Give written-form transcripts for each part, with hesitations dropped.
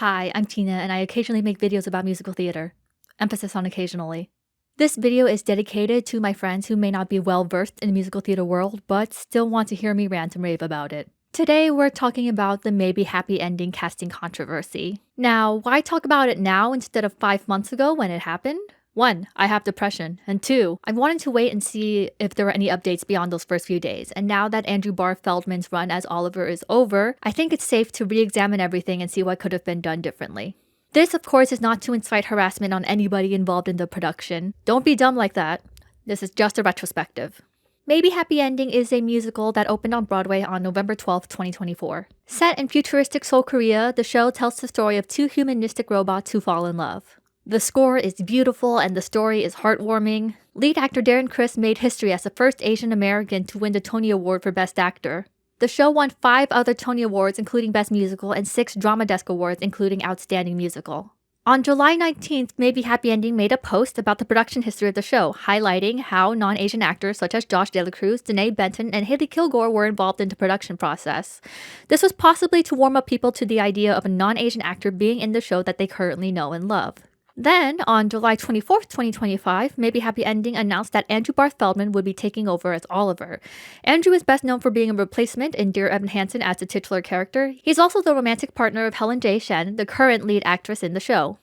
Hi, I'm Tina, and I occasionally make videos about musical theater. Emphasis on occasionally. This video is dedicated to my friends who may not be well versed in the musical theater world, but still want to hear me rant and rave about it. Today, we're talking about the maybe happy ending casting controversy. Now, why talk about it now instead of 5 months ago when it happened? 1. I have depression, and 2. I wanted to wait and see if there were any updates beyond those first few days, and now that Andrew Barr Feldman's run as Oliver is over, I think it's safe to re-examine everything and see what could have been done differently. This, of course, is not to incite harassment on anybody involved in the production. Don't be dumb like that. This is just a retrospective. Maybe Happy Ending is a musical that opened on Broadway on November 12, 2024. Set in futuristic Seoul, Korea, the show tells the story of two humanistic robots who fall in love. The score is beautiful and the story is heartwarming. Lead actor Darren Criss made history as the first Asian American to win the Tony Award for Best Actor. The show won 5 other Tony Awards, including Best Musical, and 6 Drama Desk Awards, including Outstanding Musical. On July 19th, Maybe Happy Ending made a post about the production history of the show, highlighting how non-Asian actors such as Josh De La Cruz, Danae Benton, and Haley Kilgore were involved in the production process. This was possibly to warm up people to the idea of a non-Asian actor being in the show that they currently know and love. Then, on July 24th, 2025, Maybe Happy Ending announced that Andrew Barr Feldman would be taking over as Oliver. Andrew is best known for being a replacement in Dear Evan Hansen as the titular character. He's also the romantic partner of Helen J. Shen, the current lead actress in the show.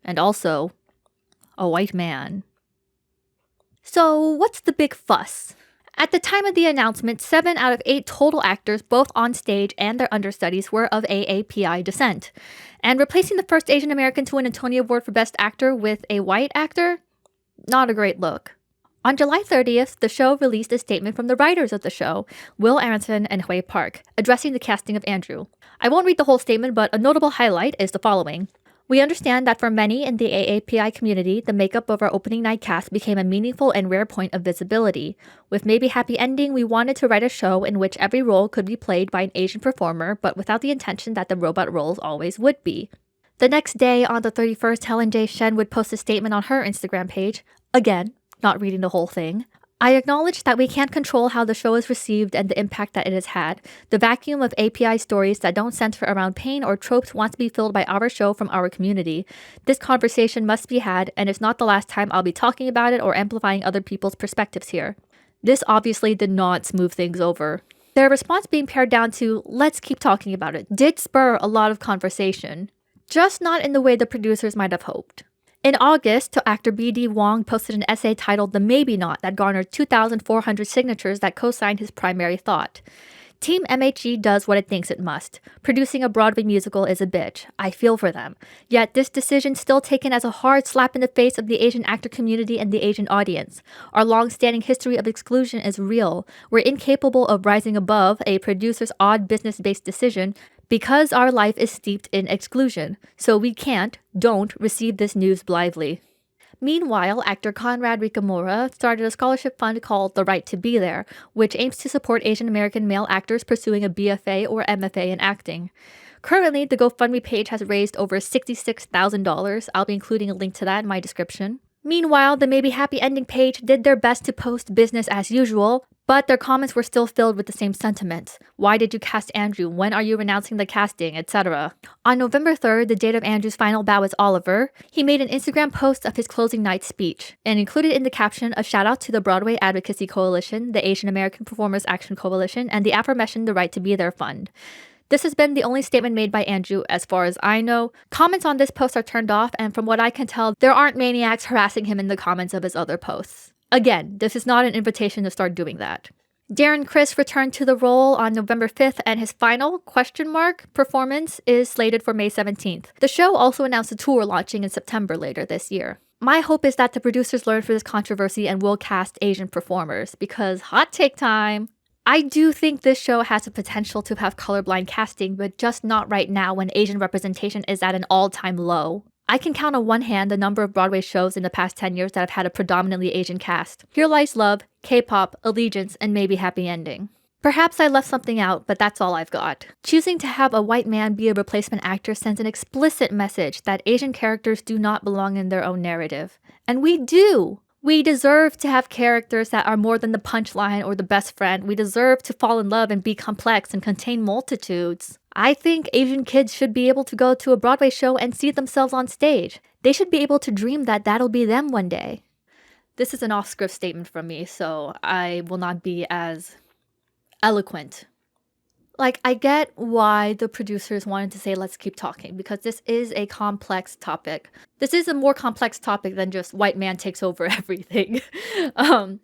And also, a white man. So, what's the big fuss? At the time of the announcement, 7 out of 8 total actors, both on stage and their understudies, were of AAPI descent. And replacing the first Asian American to win a Tony Award for Best Actor with a white actor? Not a great look. On July 30th, the show released a statement from the writers of the show, Will Aronson and Hui Park, addressing the casting of Andrew. I won't read the whole statement, but a notable highlight is the following. We understand that for many in the AAPI community, the makeup of our opening night cast became a meaningful and rare point of visibility. With Maybe Happy Ending, we wanted to write a show in which every role could be played by an Asian performer, but without the intention that the robot roles always would be. The next day, on the 31st, Helen J. Shen would post a statement on her Instagram page. Again, not reading the whole thing. I acknowledge that we can't control how the show is received and the impact that it has had. The vacuum of API stories that don't center around pain or tropes wants to be filled by our show from our community. This conversation must be had, and it's not the last time I'll be talking about it or amplifying other people's perspectives here. This obviously did not smooth things over. Their response being pared down to, let's keep talking about it, did spur a lot of conversation. Just not in the way the producers might have hoped. In August, actor B.D. Wong posted an essay titled The Maybe Not that garnered 2,400 signatures that co-signed his primary thought. Team MHE does what it thinks it must. Producing a Broadway musical is a bitch. I feel for them. Yet this decision still taken as a hard slap in the face of the Asian actor community and the Asian audience. Our long-standing history of exclusion is real. We're incapable of rising above a producer's odd business-based decision because our life is steeped in exclusion, so we don't receive this news blithely. Meanwhile, actor Conrad Ricamora started a scholarship fund called The Right to Be There, which aims to support Asian American male actors pursuing a BFA or MFA in acting. Currently, the GoFundMe page has raised over $66,000. I'll be including a link to that in my description. Meanwhile, the Maybe Happy Ending page did their best to post business as usual, but their comments were still filled with the same sentiments. Why did you cast Andrew? When are you announcing the casting? Etc. On November 3rd, the date of Andrew's final bow as Oliver, he made an Instagram post of his closing night speech and included in the caption a shout out to the Broadway Advocacy Coalition, the Asian American Performers Action Coalition, and the aforementioned The Right to Be There Fund. This has been the only statement made by Andrew as far as I know. Comments on this post are turned off, and from what I can tell, there aren't maniacs harassing him in the comments of his other posts. Again, this is not an invitation to start doing that. Darren Criss returned to the role on November 5th, and his final performance is slated for May 17th. The show also announced a tour launching in September later this year. My hope is that the producers learn from this controversy and will cast Asian performers, because hot take time! I do think this show has the potential to have colorblind casting, but just not right now when Asian representation is at an all-time low. I can count on one hand the number of Broadway shows in the past 10 years that have had a predominantly Asian cast. Here Lies Love, K-pop, Allegiance, and Maybe Happy Ending. Perhaps I left something out, but that's all I've got. Choosing to have a white man be a replacement actor sends an explicit message that Asian characters do not belong in their own narrative. And we do! We deserve to have characters that are more than the punchline or the best friend. We deserve to fall in love and be complex and contain multitudes. I think Asian kids should be able to go to a Broadway show and see themselves on stage. They should be able to dream that that'll be them one day. This is an off-script statement from me, so I will not be as eloquent. Like, I get why the producers wanted to say, let's keep talking, because this is a complex topic. This is a more complex topic than just white man takes over everything. Because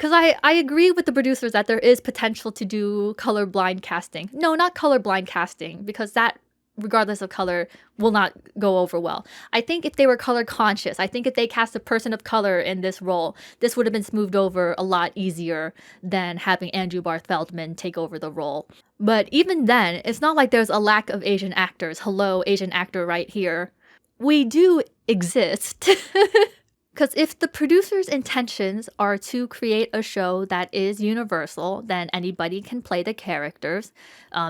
I agree with the producers that there is potential to do colorblind casting. No, not colorblind casting, because that, regardless of color, will not go over well. I think if they were color conscious, I think if they cast a person of color in this role, this would have been smoothed over a lot easier than having Andrew Barth Feldman take over the role. But even then, it's not like there's a lack of Asian actors. Hello, Asian actor right here. We do exist. Because if the producer's intentions are to create a show that is universal, then anybody can play the characters.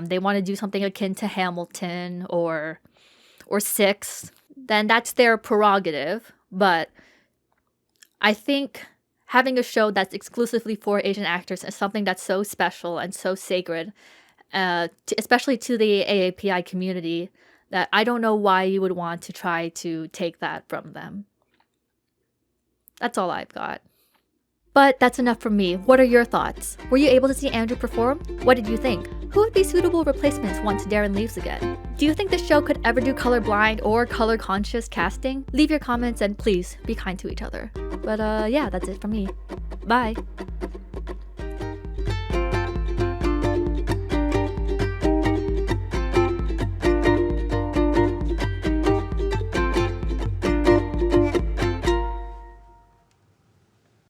They want to do something akin to Hamilton or Six, then that's their prerogative. But I think having a show that's exclusively for Asian actors is something that's so special and so sacred, especially to the AAPI community, that I don't know why you would want to try to take that from them. That's all I've got. But that's enough from me. What are your thoughts? Were you able to see Andrew perform? What did you think? Who would be suitable replacements once Darren leaves again? Do you think the show could ever do colorblind or color-conscious casting? Leave your comments and please be kind to each other. But yeah, that's it from me. Bye!